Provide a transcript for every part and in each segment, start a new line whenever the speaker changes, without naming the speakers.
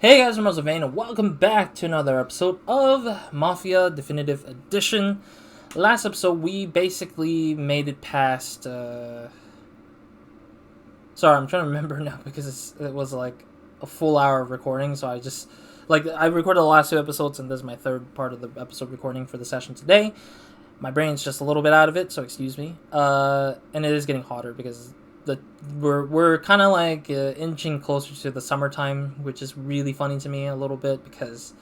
Hey guys, I'm RozaldVaneGAME and welcome back to another episode of Mafia Definitive Edition. Last episode, we basically made it past, Sorry, I'm trying to remember now because it was like a full hour of recording, so I recorded the last two episodes and this is my third part of the episode recording for the session today. My brain's just a little bit out of it, so excuse me. And it is getting hotter because we're kind of like inching closer to the summertime, which is really funny to me a little bit because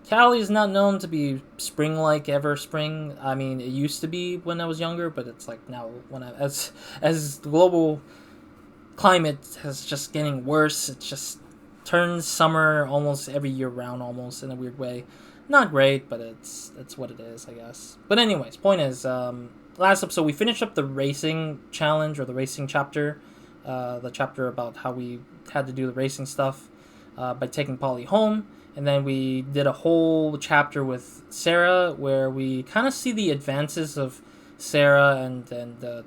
Cali is not known to be spring-like ever spring. I mean, it used to be when I was younger, but it's like now as the global climate is just getting worse, it just turns summer almost every year round, almost in a weird way. Not great, but it's what it is, I guess. But anyways, point is, last episode we finished up the racing challenge, or the racing chapter, the chapter about how we had to do the racing stuff by taking Polly home, and then we did a whole chapter with Sarah where we kind of see the advances of Sarah and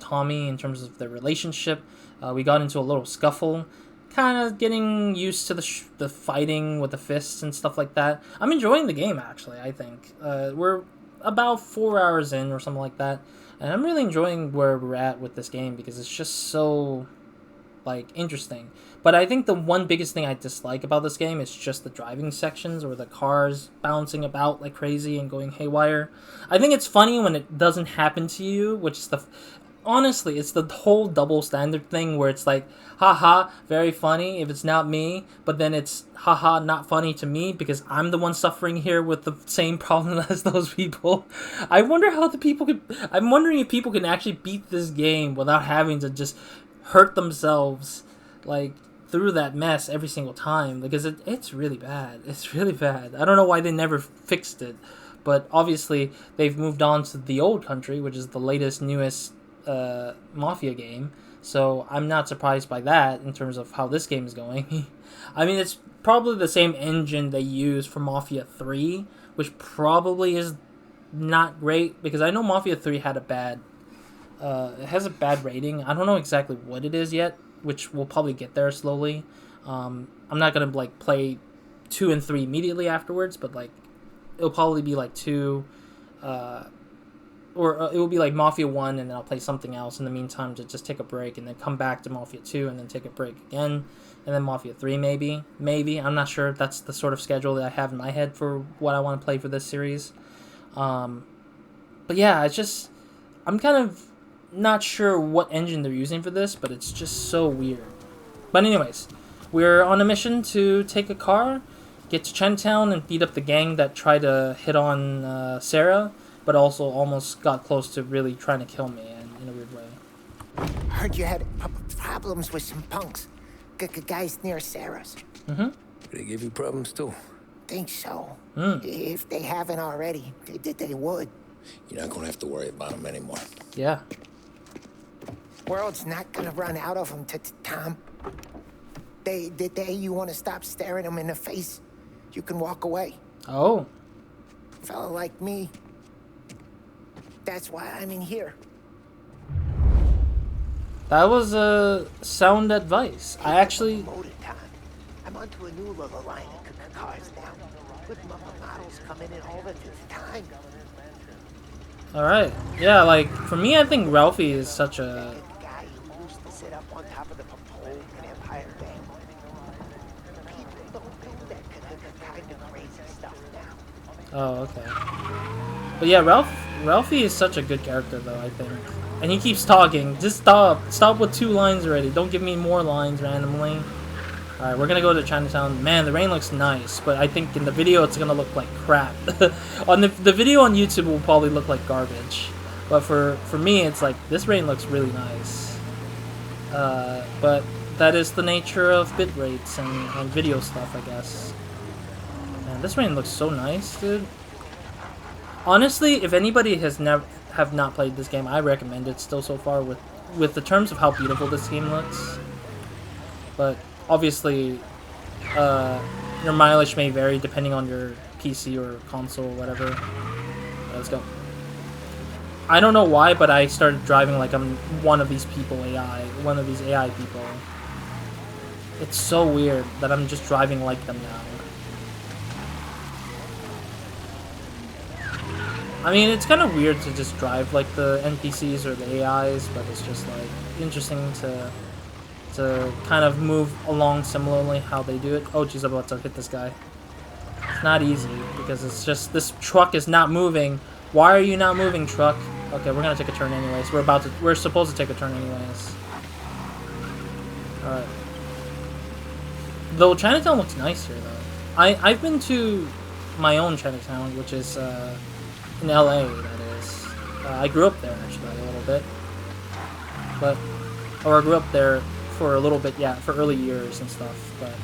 Tommy in terms of their relationship. We got into a little scuffle, kind of getting used to the fighting with the fists and stuff like that. I'm enjoying the game, actually. I think we're about 4 hours in or something like that, and I'm really enjoying where we're at with this game because it's just so like interesting. But I think the one biggest thing I dislike about this game is just the driving sections, or the cars bouncing about like crazy and going haywire. I think it's funny when it doesn't happen to you, which is honestly, it's the whole double standard thing where it's like, haha, very funny if it's not me, but then it's haha, not funny to me because I'm the one suffering here with the same problem as those people. I'm wondering if people can actually beat this game without having to just hurt themselves like through that mess every single time, because it's really bad. It's really bad. I don't know why they never fixed it, but obviously they've moved on to the old country, which is the latest, newest Mafia game, so I'm not surprised by that in terms of how this game is going. I mean, it's probably the same engine they use for Mafia 3, which probably is not great, because I know Mafia 3 had it has a bad rating. I don't know exactly what it is yet, which we'll probably get there slowly. I'm not gonna like play 2 and 3 immediately afterwards, but like it'll probably be like 2 or it will be like Mafia 1, and then I'll play something else in the meantime to just take a break, and then come back to Mafia 2, and then take a break again, and then Mafia 3 maybe. I'm not sure. That's the sort of schedule that I have in my head for what I want to play for this series. But yeah, I'm kind of not sure what engine they're using for this, but it's just so weird. But anyways, we're on a mission to take a car, get to Chinatown, and beat up the gang that tried to hit on Sarah, but also almost got close to really trying to kill me in a weird way.
Heard you had problems with some punks. Guys near Sarah's.
Mm-hmm.
They give you problems too?
Think so. If they haven't already, they would.
You're not gonna have to worry about them anymore.
Yeah.
World's not gonna run out of them, Tom. The day you want to stop staring them in the face, you can walk away.
Oh.
Fella like me. That's why I'm in here.
That was sound advice. I actually...
I'm onto a new little line of cars now. Good models coming in all the time.
Alright. Yeah, like, for me, I think Ralphie is such a...
guy who used to sit up on top of the pole in Empire Day. People don't do that kind of crazy stuff now.
Oh, okay. But yeah, Ralphie is such a good character, though, I think. And he keeps talking. Just stop. Stop with 2 lines already. Don't give me more lines randomly. Alright, we're gonna go to Chinatown. Man, the rain looks nice, but I think in the video it's gonna look like crap. On the video on YouTube will probably look like garbage. But for me, it's like, this rain looks really nice. But that is the nature of bit rates and video stuff, I guess. Man, this rain looks so nice, dude. Honestly, if anybody have not played this game, I recommend it still so far with the terms of how beautiful this game looks. But obviously, your mileage may vary depending on your PC or console or whatever. Let's go. I don't know why, but I started driving like I'm one of these people, one of these AI people. It's so weird that I'm just driving like them now. I mean, it's kind of weird to just drive like the NPCs or the AIs, but it's just like interesting to kind of move along similarly how they do it. Oh, geez, I'm about to hit this guy. It's not easy because it's just this truck is not moving. Why are you not moving, truck? Okay, we're gonna take a turn anyways. We're supposed to take a turn anyways. All right. Though Chinatown looks nice here though. I've been to my own Chinatown, which is in LA. That is. I grew up there actually a little bit, or I grew up there for a little bit, yeah, for early years and stuff. But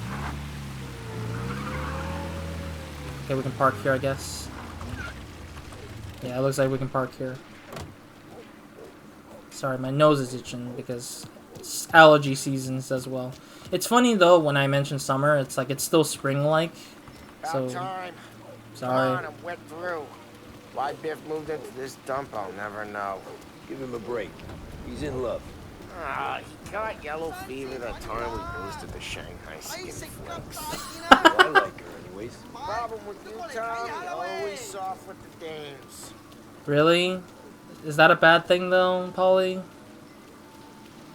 okay, we can park here, I guess. Yeah, it looks like we can park here. Sorry, my nose is itching because it's allergy seasons as well. It's funny though when I mention summer, it's like it's still spring-like. So
time.
sorry.
Come on, I'm wet through. Why Biff moved into this dump, I'll never know.
Give him a break. He's in love.
Ah, he got yellow fever that time we roasted the Shanghai skin flakes.
Well, I like her anyways.
Problem with you, Tom, you're always soft with the dames.
Really? Is that a bad thing though, Polly?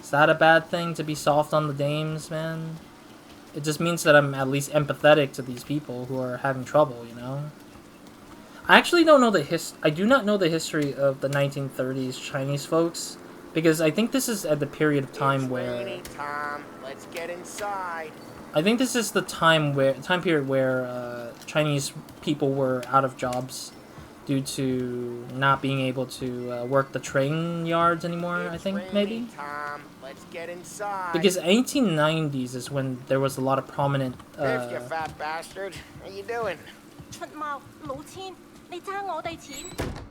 Is that a bad thing to be soft on the dames, man? It just means that I'm at least empathetic to these people who are having trouble, you know? I actually don't know I do not know the history of the 1930s Chinese folks, because I think this is at the period of time where
Rainy, Tom. Let's get inside.
I think this is the time period where Chinese people were out of jobs due to not being able to work the train yards anymore. I think maybe.
Tom. Let's get inside.
Because 1890s is when there was a lot of prominent.
Biff, you fat bastard. How you doing?
出貓老千，你爭我哋錢，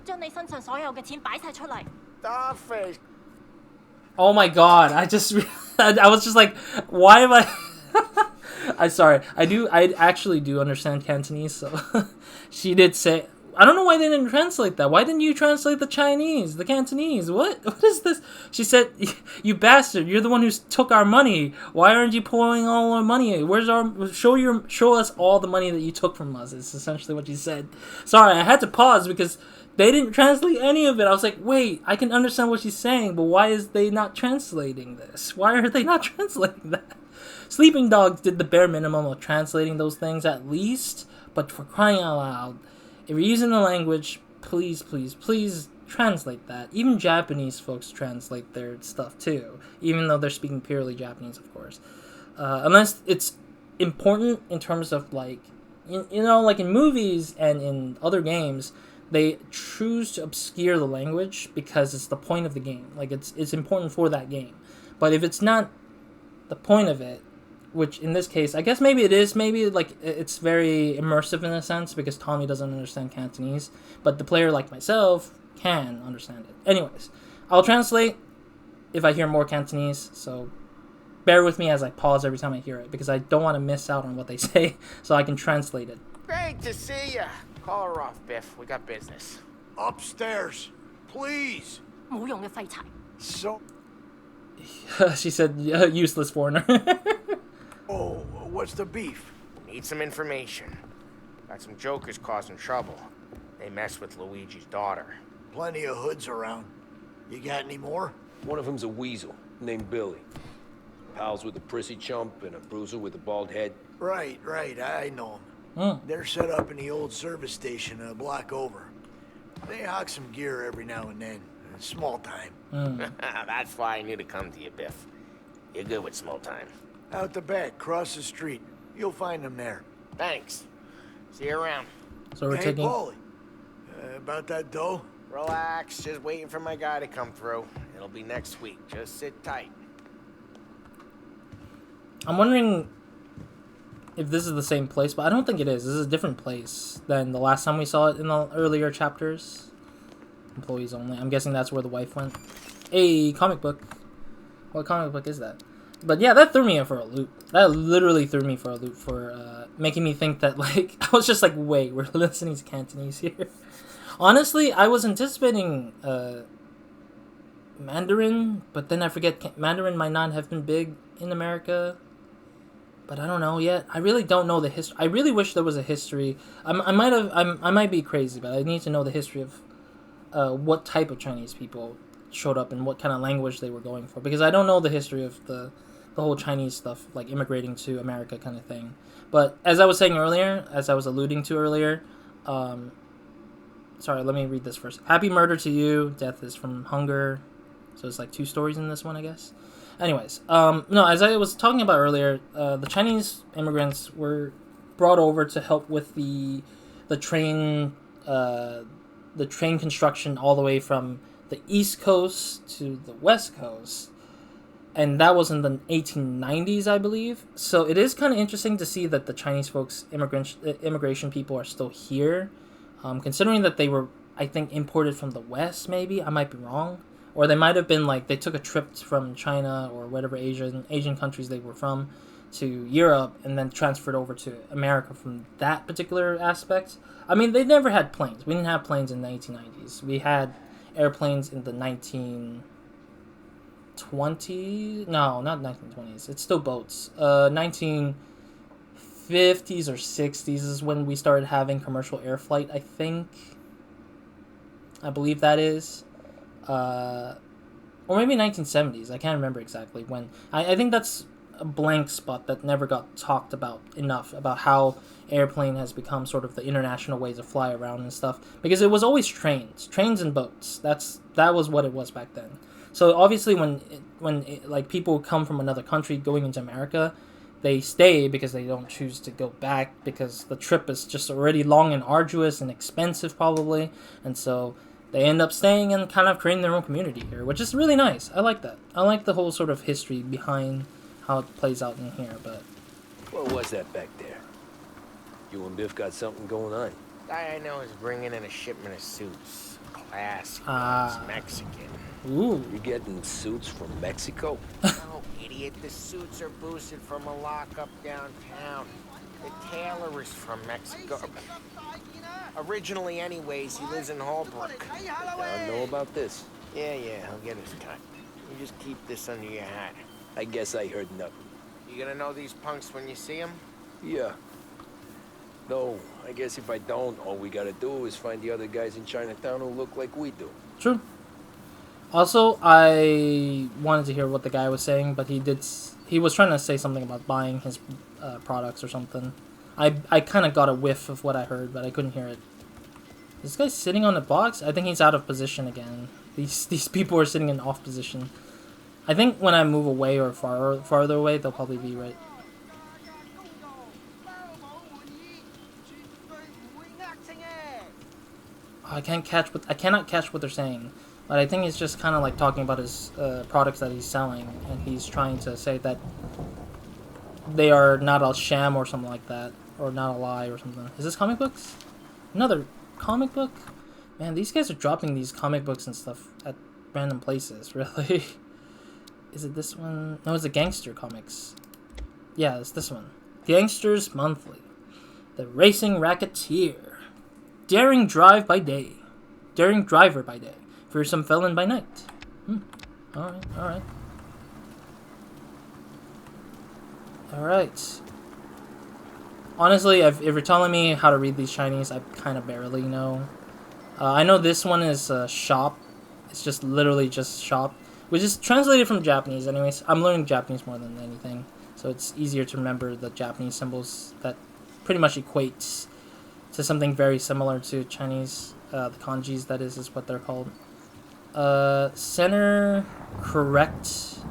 將你身上所有嘅錢擺晒出嚟。
Dog face.
Oh my god! I was just like, why am I? I'm sorry. I actually do understand Cantonese, so she did say. I don't know why they didn't translate that. Why didn't you translate the Cantonese? What is this? She said, "You bastard! You're the one who took our money. Why aren't you pulling all our money? Show us all the money that you took from us?" It's essentially what she said. Sorry, I had to pause because they didn't translate any of it. I was like, wait, I can understand what she's saying, but why is they not translating this? Why are they not translating that? Sleeping Dogs did the bare minimum of translating those things at least, but for crying out loud, if you're using the language, please, please, please translate that. Even Japanese folks translate their stuff too, even though they're speaking purely Japanese, of course. Unless it's important in terms of like, you know, like in movies and in other games, they choose to obscure the language because it's the point of the game. Like it's important for that game. But if it's not the point of it, which in this case, I guess maybe it is, maybe like it's very immersive in a sense because Tommy doesn't understand Cantonese, but the player like myself can understand it. Anyways, I'll translate if I hear more Cantonese, so bear with me as I pause every time I hear it because I don't want to miss out on what they say, so I can translate it.
Great to see ya. Call her off, Biff. We got business.
Upstairs, please.
冇用嘅廢柴。
So,
She said, useless foreigner.
oh, what's the beef?
Need some information. Got some jokers causing trouble. They mess with Luigi's daughter.
Plenty of hoods around. You got any more?
One of them's a weasel named Billy. Pals with a prissy chump and a bruiser with a bald head.
Right, I know them. They're set up in the old service station a block over. They hawk some gear every now and then. Small time.
That's why I knew to come to you, Biff. You're good with small time.
Out the back, cross the street. You'll find them there.
Thanks. See you around.
So we're
Hey,
taking.
Paulie. About that dough?
Relax. Just waiting for my guy to come through. It'll be next week. Just sit tight.
I'm wondering if this is the same place, but I don't think it is. This is a different place than the last time we saw it in the earlier chapters. Employees only. I'm guessing that's where the wife went. A comic book. What comic book is that? But yeah, that threw me in for a loop. That literally threw me for a loop for making me think that, like, I was just like, wait, we're listening to Cantonese here. Honestly, I was anticipating Mandarin, but then I forget Mandarin might not have been big in America. But I don't know yet. I really don't know the history. I really wish there was a history. I might be crazy, but I need to know the history of what type of Chinese people showed up and what kind of language they were going for, because I don't know the history of the whole Chinese stuff, like immigrating to America kind of thing. But as I was saying earlier, as I was alluding to earlier, sorry, let me read this first. Happy murder to you. Death is from hunger. So it's like 2 stories in this one, I guess. Anyways, no, as I was talking about earlier, the Chinese immigrants were brought over to help with the train construction all the way from the East Coast to the West Coast. And that was in the 1890s, I believe. So it is kind of interesting to see that the Chinese folks, immigration people, are still here. Considering that they were, I think, imported from the West, maybe. I might be wrong. Or they might have been, like, they took a trip from China or whatever Asian countries they were from to Europe and then transferred over to America from that particular aspect. I mean, they never had planes. We didn't have planes in the 1890s. We had airplanes in the 1920s. No, not 1920s. It's still boats. 1950s or 60s is when we started having commercial air flight, I think. I believe that is. Or maybe 1970s. I can't remember exactly when. I think that's a blank spot that never got talked about enough, about how airplane has become sort of the international way to fly around and stuff, because it was always trains and boats. That was what it was back then. So obviously when like people come from another country going into America, they stay because they don't choose to go back, because the trip is just already long and arduous and expensive probably, and so they end up staying and kind of creating their own community here, which is really nice. I like that. I like the whole sort of history behind how it plays out in here. But
What was that back there? You and Biff got something going on.
Guy I know is bringing in a shipment of suits. Classy. Mexican.
ooh,
You getting suits from Mexico?
No, idiot. The suits are boosted from a lockup downtown. The tailor is from Mexico. Originally, anyways, he lives in Holbrook.
I know about this.
Yeah, he'll get his cut. You just keep this under your hat.
I guess I heard nothing.
You gonna know these punks when you see them?
Yeah. No, I guess if I don't, all we gotta do is find the other guys in Chinatown who look like we do.
true. Also, I wanted to hear what the guy was saying, but he was trying to say something about buying his products or something. I kind of got a whiff of what I heard, but I couldn't hear it. This guy's sitting on the box? I think he's out of position again. These people are sitting in off position. I think when I move away or farther away, they'll probably be right. Oh, I cannot catch what they're saying. But I think he's just kind of like talking about his products that he's selling, and he's trying to say that they are not a sham or something like that, or not a lie or something. Is this comic books? Another comic book? Man, these guys are dropping these comic books and stuff at random places, really. Is it this one? No, it's the Gangster Comics. Yeah, it's this one. Gangsters Monthly. The Racing Racketeer. Daring Driver by day. Fearsome Felon by night. Alright. Honestly, if you're telling me how to read these Chinese, I kind of barely know. I know this one is shop. It's just literally just shop, which is translated from Japanese anyways. I'm learning Japanese more than anything, so it's easier to remember the Japanese symbols that pretty much equates to something very similar to Chinese. The kanjis, that is what they're called. Center correction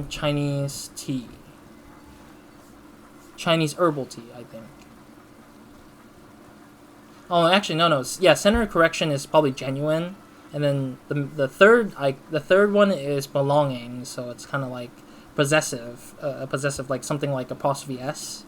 Chinese tea. Chinese herbal tea, I think. Oh, actually, no. Yeah, center correction is probably genuine, and then the third one is belonging, so it's kind of like possessive, like something like apostrophe s.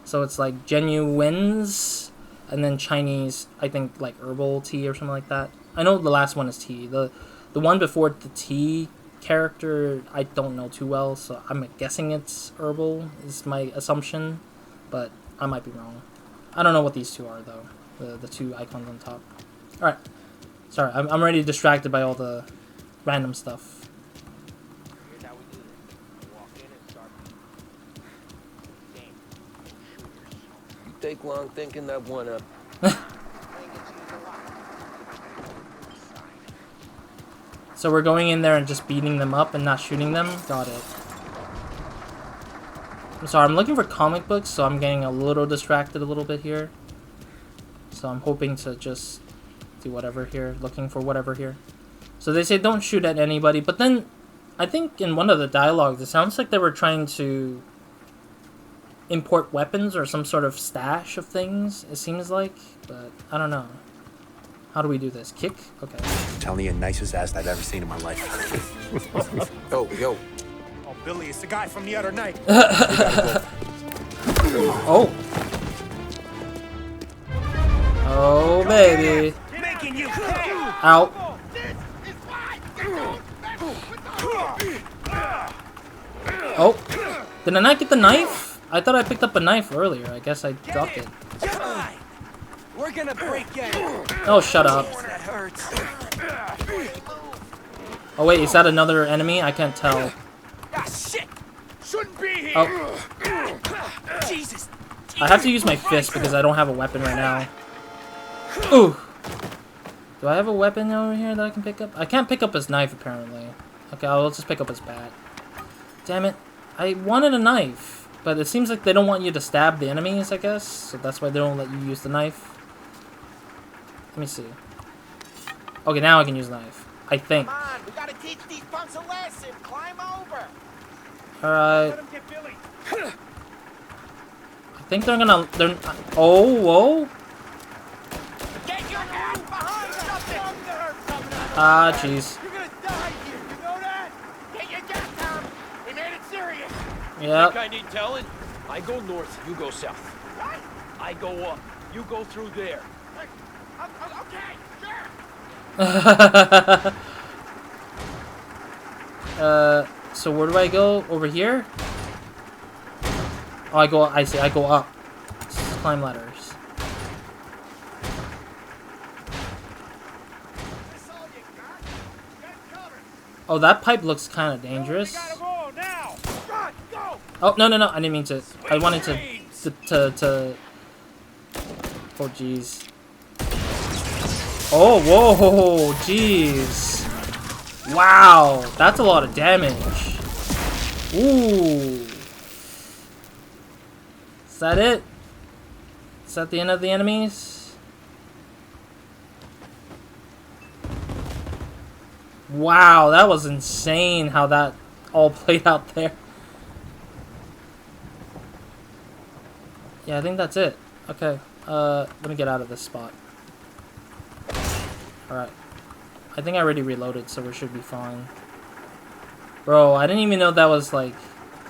So it's like genuines, and then Chinese, I think like herbal tea or something like that. I know the last one is tea. The one before the tea character, I don't know too well, so I'm guessing it's herbal is my assumption, but I might be wrong. I don't know what these two are though. The two icons on top. All right. Sorry, I'm already distracted by all the random stuff.
Here's how we do this. Walk in and start. Game.
You take long thinking that one up.
I think it's easy lock.
So we're going in there and just beating them up and not shooting them? Got it. I'm sorry, I'm looking for comic books, so I'm getting a little distracted a little bit here. So I'm hoping to just do whatever here, looking for whatever here. So they say don't shoot at anybody, but then I think in one of the dialogues it sounds like they were trying to import weapons or some sort of stash of things, it seems like, but I don't know. How do we do this? Kick? Okay.
I'm telling you, nicest ass I've ever seen in my life.
Yo.
Oh, Billy, it's the guy from the other night.
Oh. Oh, baby. Ow. Oh. Did I not get the knife? I thought I picked up a knife earlier. I guess I dropped it.
We're gonna break in.
Oh, shut up.
That hurts.
Oh, wait, is that another enemy? I can't tell.
Ah, shit! Shouldn't be here.
Oh.
Jesus.
I have to use my fist because I don't have a weapon right now. Ooh. Do I have a weapon over here that I can pick up? I can't pick up his knife, apparently. Okay, I'll just pick up his bat. Damn it. I wanted a knife, but it seems like they don't want you to stab the enemies, I guess. So that's why they don't let you use the knife. Let me see. Okay, now I can use the knife. I think.
Come on, we gotta teach these punks a lesson. Climb over.
Alright. I think they're gonna... Oh, whoa.
Get your ass behind something.
Ah, jeez.
You're gonna die here, you know that? Get your gas, Tom. We made it serious.
Yep.
I need telling. I go north, you go south.
What?
I go up, you go through there.
Okay, sure.
So where do I go? Over here? Oh, I see, I go up. Climb ladders. Oh, that pipe looks kind of dangerous. Oh, no, I didn't mean to. I wanted to oh, jeez. Oh, whoa, jeez. Wow, that's a lot of damage. Ooh. Is that it? Is that the end of the enemies? Wow, that was insane how that all played out there. Yeah, I think that's it. Okay, let me get out of this spot. Alright. I think I already reloaded, so we should be fine. Bro, I didn't even know that was like...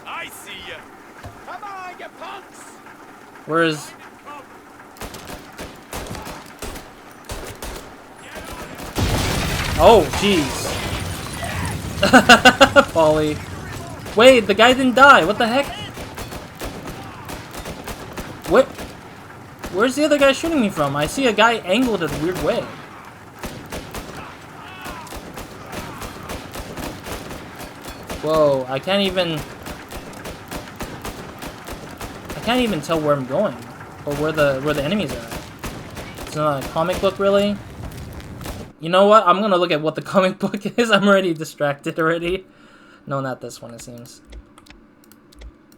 I see ya. Come on, you punks.
Where is... Oh, jeez. Polly. Wait, the guy didn't die. What the heck? What? Where's the other guy shooting me from? I see a guy angled in a weird way. Whoa, I can't even tell where I'm going or where the enemies are at. It's not a comic book, really. You know what? I'm gonna look at what the comic book is. I'm already distracted already. No, not this one, it seems.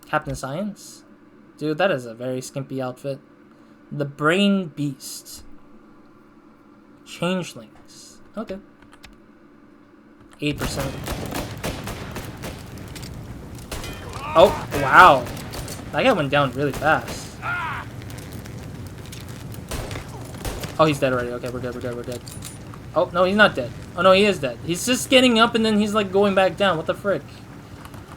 Captain Science? Dude, that is a very skimpy outfit. The Brain Beast. Changelings. Okay. 8%. Oh, wow. That guy went down really fast. Oh, he's dead already. Okay, we're good. Oh, no, he's not dead. Oh, no, he is dead. He's just getting up and then he's, like, going back down. What the frick?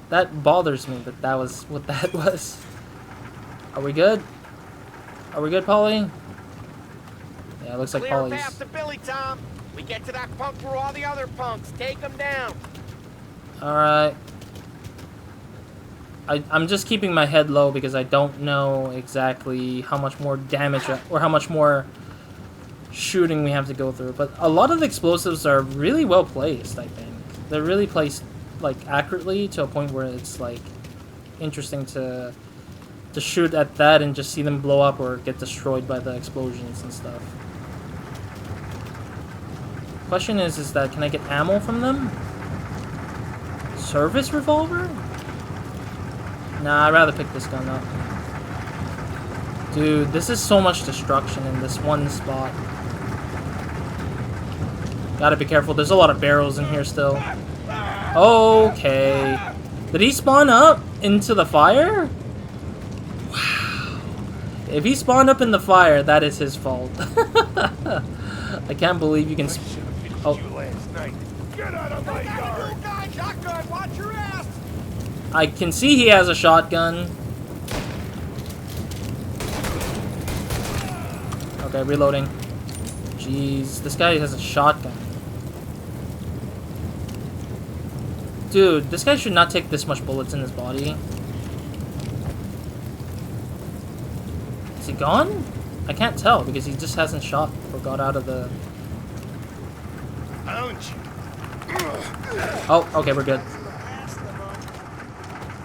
That bothers me that was what that was. Are we good? Are we good, Polly? Yeah, it looks like Polly's...
Clear path to Billy, Tom. We get to that punk through all the other punks. Take them down.
Alright. I'm just keeping my head low because I don't know exactly how much more damage or how much more shooting we have to go through. But a lot of the explosives are really well placed, I think. They're really placed, like, accurately to a point where it's, like, interesting to shoot at that and just see them blow up or get destroyed by the explosions and stuff. Question is that can I get ammo from them? Service revolver? Nah, I'd rather pick this gun up. Dude, this is so much destruction in this one spot. Gotta be careful. There's a lot of barrels in here still. Okay. Did he spawn up into the fire? Wow. If he spawned up in the fire, that is his fault. I can't believe you can. Oh.
Get out of my yard! Shotgun, watch your ass!
I can see he has a shotgun. Okay, reloading. Jeez, this guy has a shotgun. Dude, this guy should not take this much bullets in his body. Is he gone? I can't tell because he just hasn't shot or got out of the... Oh, okay, we're good.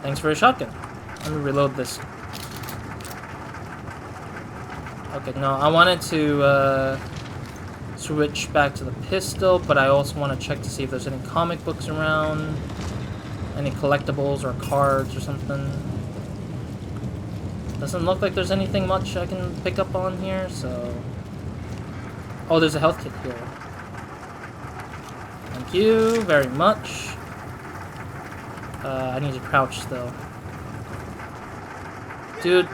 Thanks for a shotgun. Let me reload this. Okay, no, I wanted to switch back to the pistol, but I also want to check to see if there's any comic books around, any collectibles or cards or something. Doesn't look like there's anything much I can pick up on here, so... Oh, there's a health kit here. Thank you very much. I need to crouch still. Dude.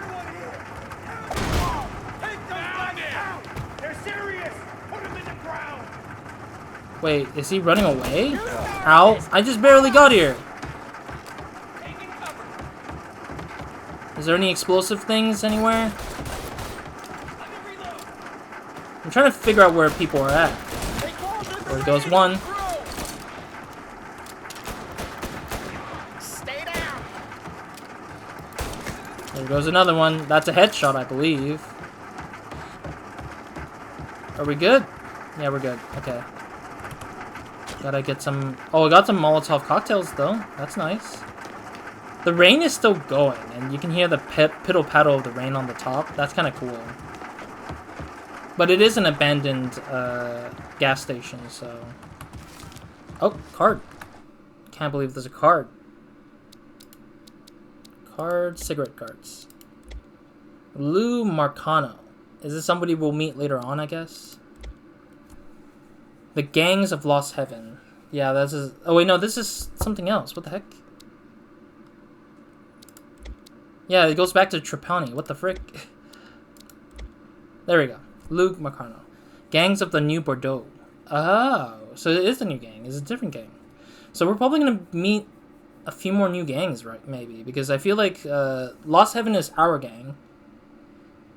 Wait, is he running away? Ow, I just barely got here. Is there any explosive things anywhere? I'm trying to figure out where people are at. There goes one. There goes another one. That's a headshot, I believe. Are we good? Yeah, we're good. Okay. Gotta get some... Oh, I got some Molotov cocktails, though. That's nice. The rain is still going, and you can hear the piddle-paddle of the rain on the top. That's kind of cool. But it is an abandoned gas station, so... Oh, card. Can't believe there's a card. Cigarette cards. Lou Marcano. Is this somebody we'll meet later on, I guess? The Gangs of Lost Heaven. Yeah, this is... Oh, wait, no, this is something else. What the heck? Yeah, it goes back to Trapani. What the frick? There we go. Lou Marcano. Gangs of the New Bordeaux. Oh, so it is a new gang. It's a different gang. So we're probably going to meet a few more new gangs, right? Maybe. Because I feel like Lost Heaven is our gang.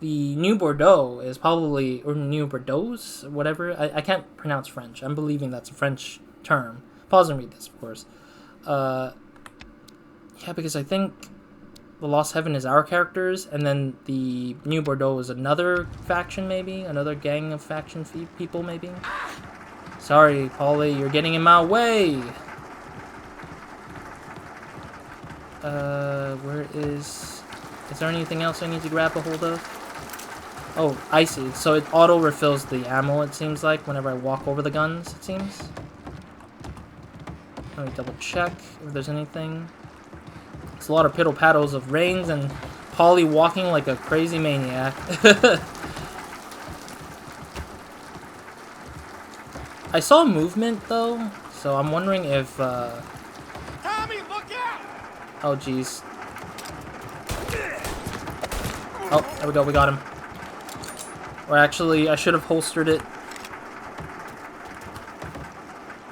The New Bordeaux is probably, or New Bordeaux, whatever. I can't pronounce French. I'm believing that's a French term. Pause and read this, of course. Yeah, because I think the Lost Heaven is our characters, and then the New Bordeaux is another faction, maybe? Another gang of faction people, maybe? Sorry, Polly, you're getting in my way! Where is... Is there anything else I need to grab a hold of? Oh, I see. So it auto-refills the ammo, it seems like, whenever I walk over the guns, it seems. Let me double-check if there's anything. It's a lot of piddle-paddles of rains and Polly walking like a crazy maniac. I saw movement, though, so I'm wondering if,
Tommy, look out!
Oh, jeez. Oh, there we go, we got him. Or actually, I should have holstered it.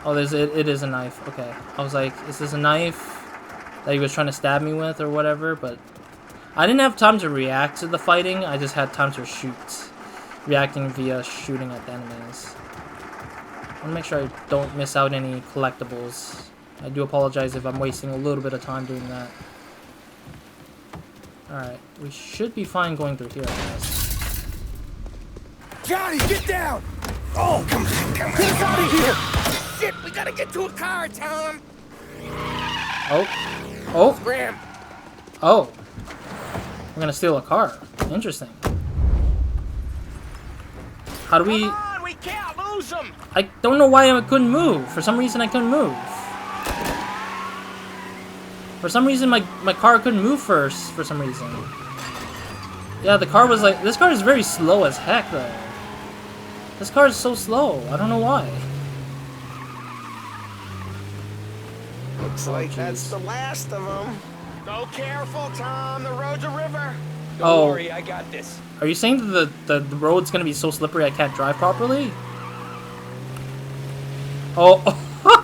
Oh, it is a knife. Okay. I was like, is this a knife that he was trying to stab me with or whatever? But I didn't have time to react to the fighting. I just had time to shoot. Reacting via shooting at the enemies. I want to make sure I don't miss out any collectibles. I do apologize if I'm wasting a little bit of time doing that. Alright. We should be fine going through here, I guess.
Johnny, get down! Oh, come on, get us out of here!
Shit, we gotta get to a car, Tom!
Oh. Oh.
Graham!
Oh. We're gonna steal a car. Interesting. How do we...
Come on, we can't lose lose him!
I don't know why I couldn't move. For some reason, I couldn't move. For some reason, my car couldn't move first. For some reason. Yeah, the car was like... This car is very slow as heck, though. This car is so slow. I don't know why.
Looks like that's the last of them. Go careful, Tom. The road's a river.
Don't worry, I got this.
Are you saying that the road's gonna be so slippery I can't drive properly? Oh,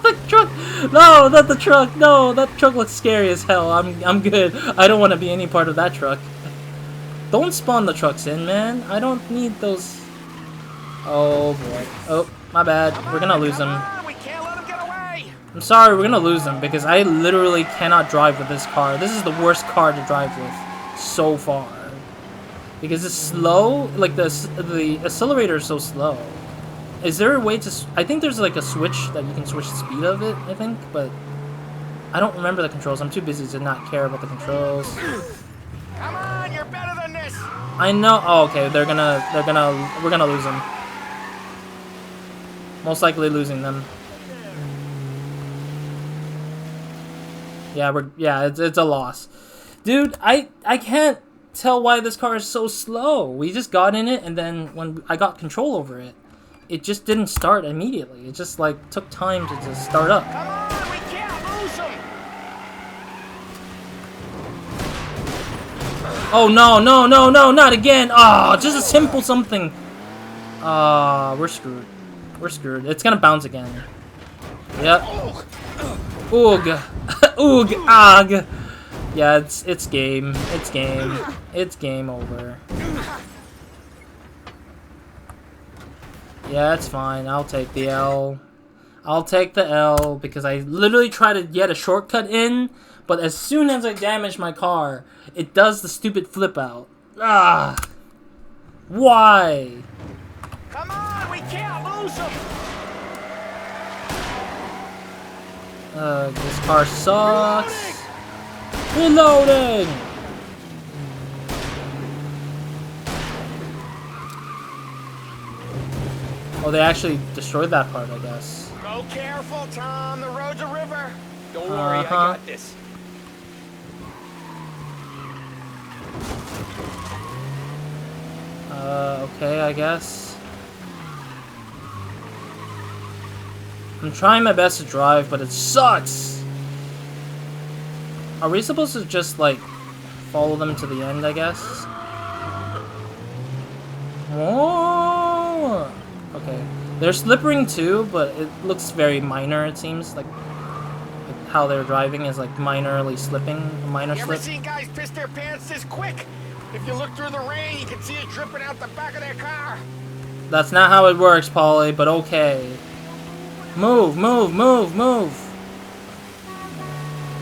the truck! No, not the truck! No, that truck looks scary as hell. I'm good. I don't want to be any part of that truck. Don't spawn the trucks in, man. I don't need those. Oh boy. Oh, my bad. We're gonna lose them.
We can't let him get away.
I'm sorry, we're gonna lose them because I literally cannot drive with this car. This is the worst car to drive with so far. Because it's slow, like the accelerator is so slow. Is there a way to... I think there's like a switch that you can switch the speed of it, I think, but I don't remember the controls. I'm too busy to not care about the controls.
Come on, you're better than this.
I know... Oh, okay, we're gonna lose them. Most likely losing them. Yeah, it's a loss. Dude, I can't tell why this car is so slow. We just got in it, and then when I got control over it, it just didn't start immediately. It just like took time to just start up.
Come on, we can't lose him.
Oh no, not again. Oh, just a simple something. We're screwed. We're screwed. It's gonna bounce again. Yep. Oog. Oog. Ag. Yeah, it's game. It's game. It's game over. Yeah, it's fine. I'll take the L. I'll take the L because I literally tried to get a shortcut in, but as soon as I damage my car, it does the stupid flip out. Ah. Why?
Come on, we can't lose him.
This car sucks. Reloading! Oh, they actually destroyed that part, I guess.
Go careful, Tom. The road's a river.
Don't worry, I got this.
Okay, I guess. I'm trying my best to drive, but it sucks! Are we supposed to just, like, follow them to the end, I guess? Whoa! Okay. They're slippering too, but it looks very minor, it seems. Like how they're driving is, like, minorly slipping. A minor
You
slip.
ever seen guys piss their pants this quick? If you look through the rain, you can see it dripping out the back of their car.
That's not how it works, Polly, but okay. Move, move, move, move!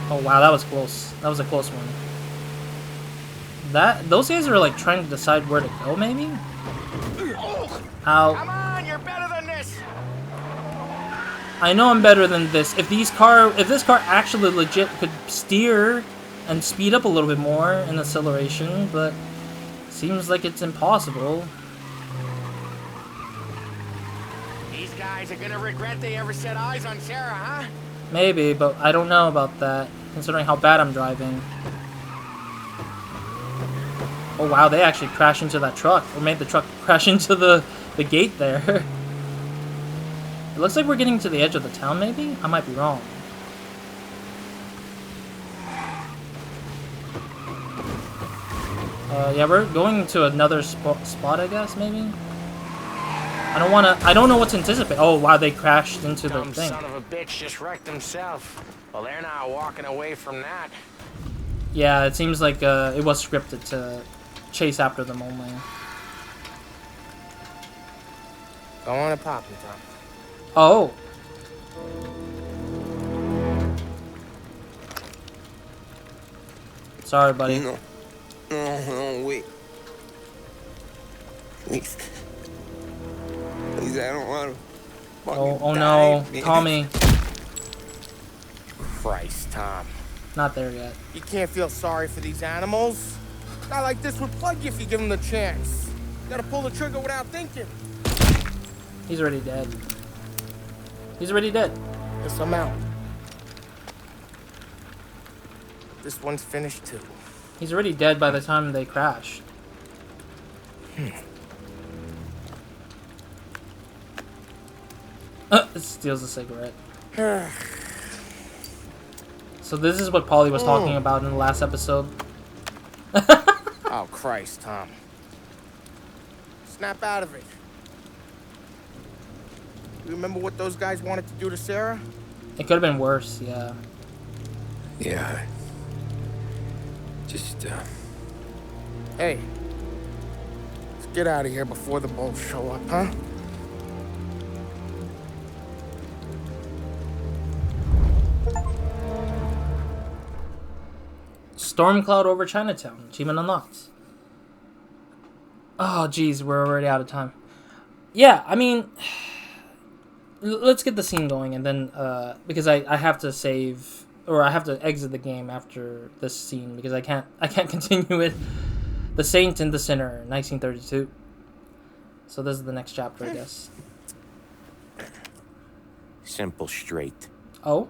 Oh wow, that was close. That was a close one. Those guys are like trying to decide where to go, maybe? How?
Come on, you're better than this.
I know I'm better than this. If this car actually legit could steer and speed up a little bit more in acceleration, but seems like it's impossible.
These guys are gonna regret they ever set eyes on Sarah, huh?
Maybe, but I don't know about that, considering how bad I'm driving. Oh wow, they actually crashed into that truck, or made the truck crash into the gate there. It looks like we're getting to the edge of the town, maybe? I might be wrong. Yeah, we're going to another spot, I guess, maybe? I don't know what to anticipate. Oh, wow, they crashed into the thing.
Son of a bitch just wrecked himself. Well, they're not walking away from that.
Yeah, it seems like it was scripted to chase after them only.
Go on and pop it, Tom.
Oh. Sorry, buddy.
No, wait. Please, I don't want to.
Oh no, Tommy.
Christ, Tom.
Not there yet.
You can't feel sorry for these animals. A guy like this would plug you if you give him the chance. You gotta pull the trigger without thinking.
He's already dead. He's already dead.
Guess I'm out. This one's finished too.
He's already dead by the time they crashed. It steals a cigarette. So this is what Paulie was talking about in the last episode.
Oh, Christ, Tom. Snap out of it. You remember what those guys wanted to do to Sarah?
It could have been worse, yeah.
Yeah. Just,
Hey. Let's get out of here before the bulls show up, huh?
Storm cloud over Chinatown. Achievement unlocked. Oh, geez, we're already out of time. Yeah, I mean, let's get the scene going, and then because I have to save, or I have to exit the game after this scene because I can't continue it. The Saint and the Sinner, 1932. So this is the next chapter, I guess.
Simple, straight.
Oh.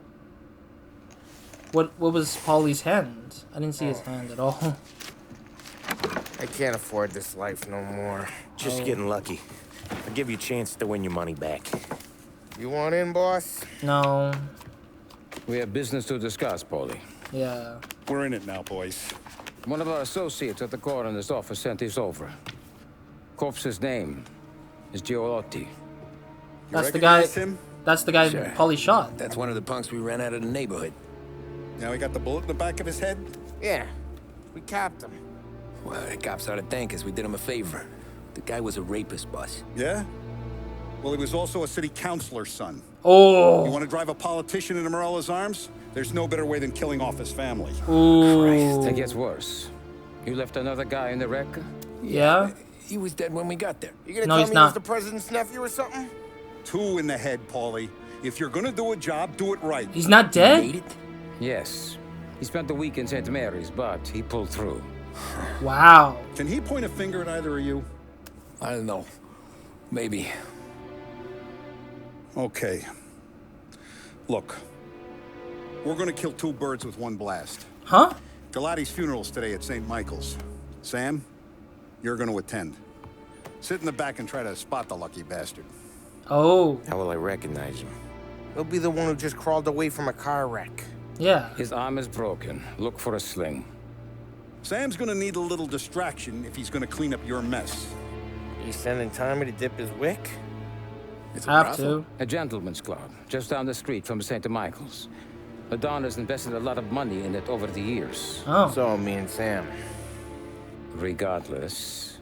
What was Paulie's hand? I didn't see his hand at all.
I can't afford this life no more.
Just getting lucky. I'll give you a chance to win your money back.
You want in, boss?
No.
We have business to discuss, Paulie.
Yeah.
We're in it now, boys.
One of our associates at the coroner's office sent this over. Corpse's name is Giolotti.
That's the guy.
Him?
That's the guy
Sure.
Paulie shot.
that's one of the punks we ran out of the neighborhood.
Now he got the bullet in the back of his head?
Yeah. We capped him.
Well, the cops ought to thank us. We did him a favor. The guy was a rapist, boss.
Yeah? Well, he was also a city councilor's son.
Oh.
You want to drive a politician into Morella's arms? There's no better way than killing off his family.
Ooh.
It gets worse. You left another guy in the wreck?
Yeah.
He was dead when we got there.
You gonna
No,
tell
he's
me he
not.
was the president's nephew or something?
2 in the head, Paulie. If you're gonna do a job, do it right.
He's not
He
dead?
made it?
Yes. He spent the week in St. Mary's, but he pulled through.
Wow.
Can he point a finger at either of you?
I don't know. Maybe.
Okay. Look. We're gonna kill 2 birds with 1 blast.
Huh?
Galati's funeral's today at St. Michael's. Sam, you're gonna attend. Sit in the back and try to spot the lucky bastard.
Oh.
How will I recognize him?
He'll be the one who just crawled away from a car wreck.
Yeah.
His arm is broken. Look for a sling.
Sam's gonna need a little distraction if he's gonna clean up your mess.
You sending Tommy to dip his wick?
It's
Have to.
A gentleman's club, just down the street from St. Michael's. Adonis invested a lot of money in it over the years.
Oh.
So, me and Sam.
Regardless,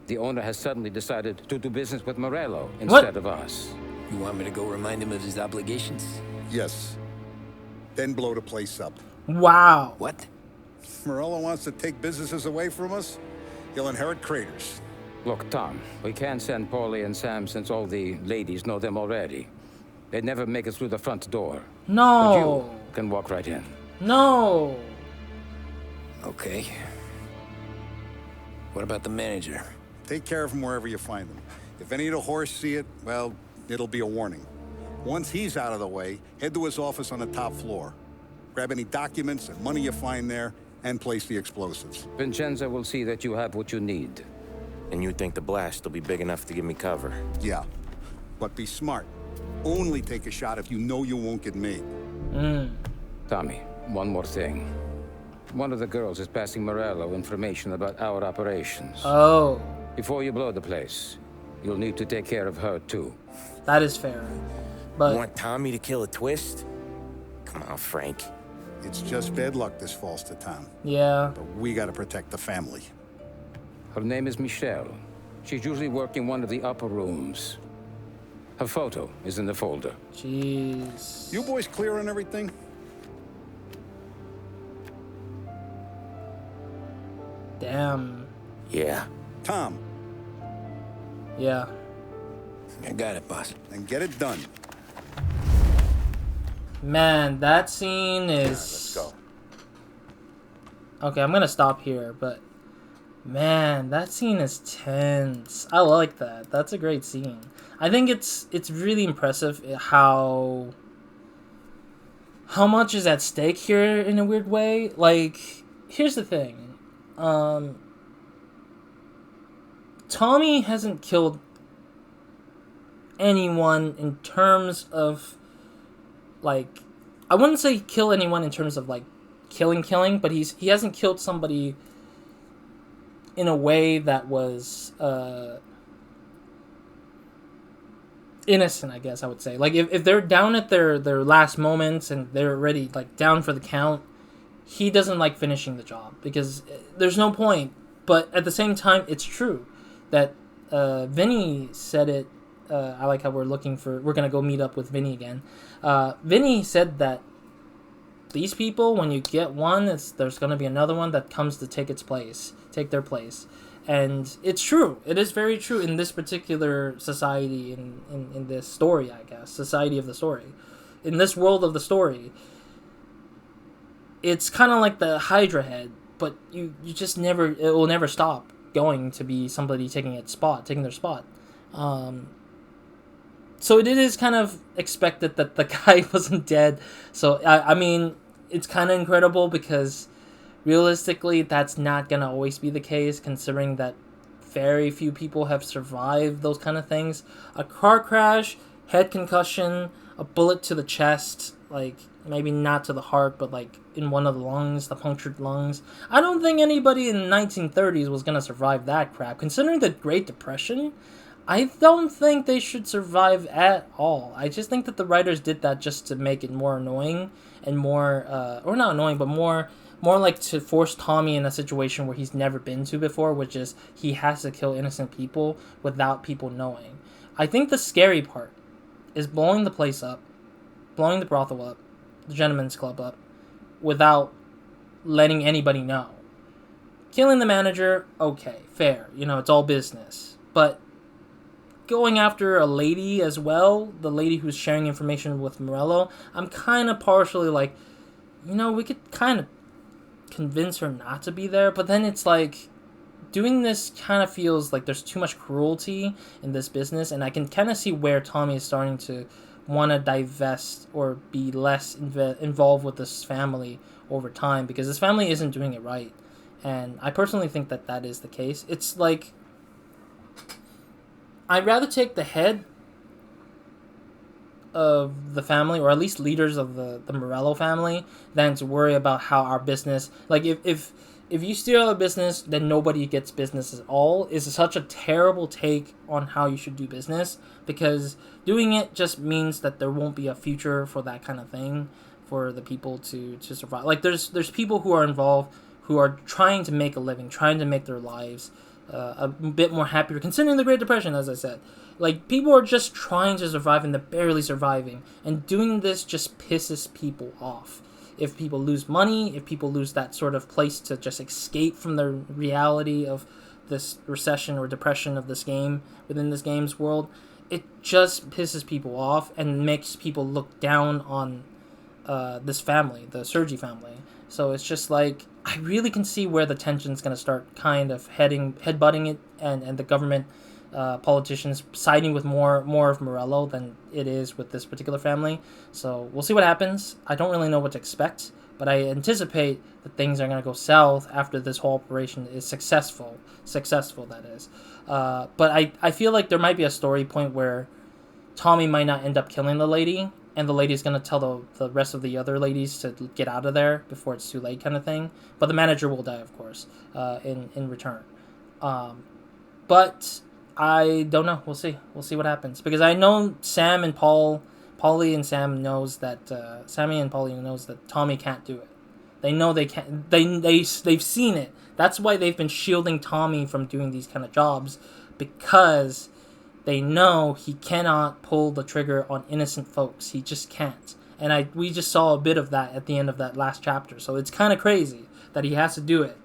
the owner has suddenly decided to do business with Morello instead of us.
You want me to go remind him of his obligations?
Yes. Then blow the place up.
Wow.
What?
Morello wants to take businesses away from us. He'll inherit craters.
Look, Tom, we can't send Paulie and Sam since all the ladies know them already. They'd never make it through the front door. But
No.
you can walk right in.
No.
Okay. What about the manager?
Take care of him wherever you find him. If any of the horse see it, well, it'll be a warning. Once he's out of the way, head to his office on the top floor. Grab any documents and money you find there, and place the explosives.
Vincenzo will see that you have what you need.
And you think the blast will be big enough to give me cover?
Yeah. But be smart. Only take a shot if you know you won't get made.
Tommy, one more thing. One of the girls is passing Morello information about our operations.
Oh.
Before you blow the place, you'll need to take care of her too.
That is fair.
You
But
want Tommy to kill a twist? Come on, Frank.
It's just bad luck this falls to Tom.
yeah.
But we gotta protect the family.
Her name is Michelle. She's usually working one of the upper rooms. Her photo is in the folder.
Jeez.
You boys clear on everything?
Damn.
Yeah.
Tom,
Yeah.
I got it, boss.
then get it done.
Man, that scene is...
Let's go.
Okay, I'm gonna stop here, but Man, that scene is tense. I like that. That's a great scene. I think it's really impressive how much is at stake here in a weird way. Like, here's the thing. Tommy hasn't killed anyone in terms of, like, I wouldn't say kill anyone in terms of, like, killing, but he hasn't killed somebody in a way that was innocent, I guess I would say. Like, if they're down at their last moments and they're already, like, down for the count, he doesn't like finishing the job because there's no point. But at the same time, it's true that Vinny said it. I like how we're gonna go meet up with Vinny again. Vinny said that these people, when you get one, there's gonna be another one that comes to take their place. And it's true. It is very true in this particular society, in this story, I guess. Society of the story. In this world of the story, it's kind of like the Hydra head, but you just never, it will never stop going to be somebody taking their spot. So it is kind of expected that the guy wasn't dead. So, I mean, it's kind of incredible because realistically, that's not going to always be the case, considering that very few people have survived those kind of things. A car crash, head concussion, a bullet to the chest, like, maybe not to the heart, but, like, in one of the lungs, the punctured lungs. I don't think anybody in the 1930s was going to survive that crap. Considering the Great Depression, I don't think they should survive at all. I just think that the writers did that just to make it more annoying and more, or not annoying, but more like to force Tommy in a situation where he's never been to before, which is he has to kill innocent people without people knowing. I think the scary part is blowing the place up, blowing the brothel up, the gentleman's club up, without letting anybody know. Killing the manager, okay, fair. You know, it's all business. But going after a lady as well, the lady who's sharing information with Morello, I'm kind of partially like, you know, we could kind of convince her not to be there, but then it's like, doing this kind of feels like there's too much cruelty in this business, and I can kind of see where Tommy is starting to want to divest or be less involved with this family over time, because this family isn't doing it right, and I personally think that is the case. It's like, I'd rather take the head of the family, or at least leaders of the Morello family, than to worry about how our business, like, if you steal our business, then nobody gets business at all, is such a terrible take on how you should do business, because doing it just means that there won't be a future for that kind of thing, for the people to survive. Like, there's people who are involved who are trying to make a living, trying to make their lives a bit more happier, considering the Great Depression, as I said. Like, people are just trying to survive, and they're barely surviving. And doing this just pisses people off. If people lose money, if people lose that sort of place to just escape from the reality of this recession or depression of this game, within this game's world, it just pisses people off and makes people look down on this family, the Sergi family. So it's just like, I really can see where the tension's going to start kind of headbutting it, and the government politicians siding with more of Morello than it is with this particular family. So we'll see what happens. I don't really know what to expect, but I anticipate that things are going to go south after this whole operation is successful, that is. But I feel like there might be a story point where Tommy might not end up killing the lady, and the lady's going to tell the rest of the other ladies to get out of there before it's too late, kind of thing. But the manager will die, of course, in return. But I don't know. We'll see what happens, because I know Sam and Paulie and Sam knows that Sammy and Paulie knows that Tommy can't do it. They know they can't. They've seen it. That's why they've been shielding Tommy from doing these kind of jobs, because they know he cannot pull the trigger on innocent folks. He just can't. And we just saw a bit of that at the end of that last chapter. So it's kind of crazy that he has to do it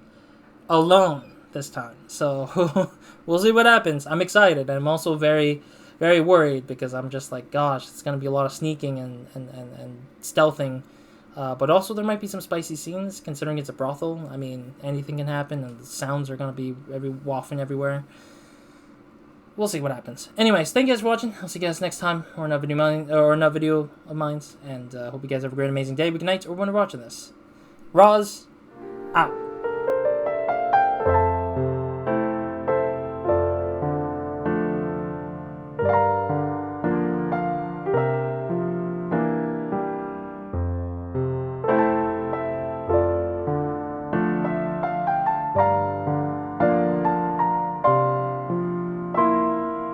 alone this time. So we'll see what happens. I'm excited. I'm also very, very worried, because I'm just like, gosh, it's going to be a lot of sneaking and stealthing But also there might be some spicy scenes, considering it's a brothel. I mean, anything can happen, and the sounds are going to be wafting everywhere. We'll see what happens. Anyways, thank you guys for watching. I'll see you guys next time, or another video of mine. And hope you guys have a great, amazing day, week, night, or when you're watching this. Roz, out.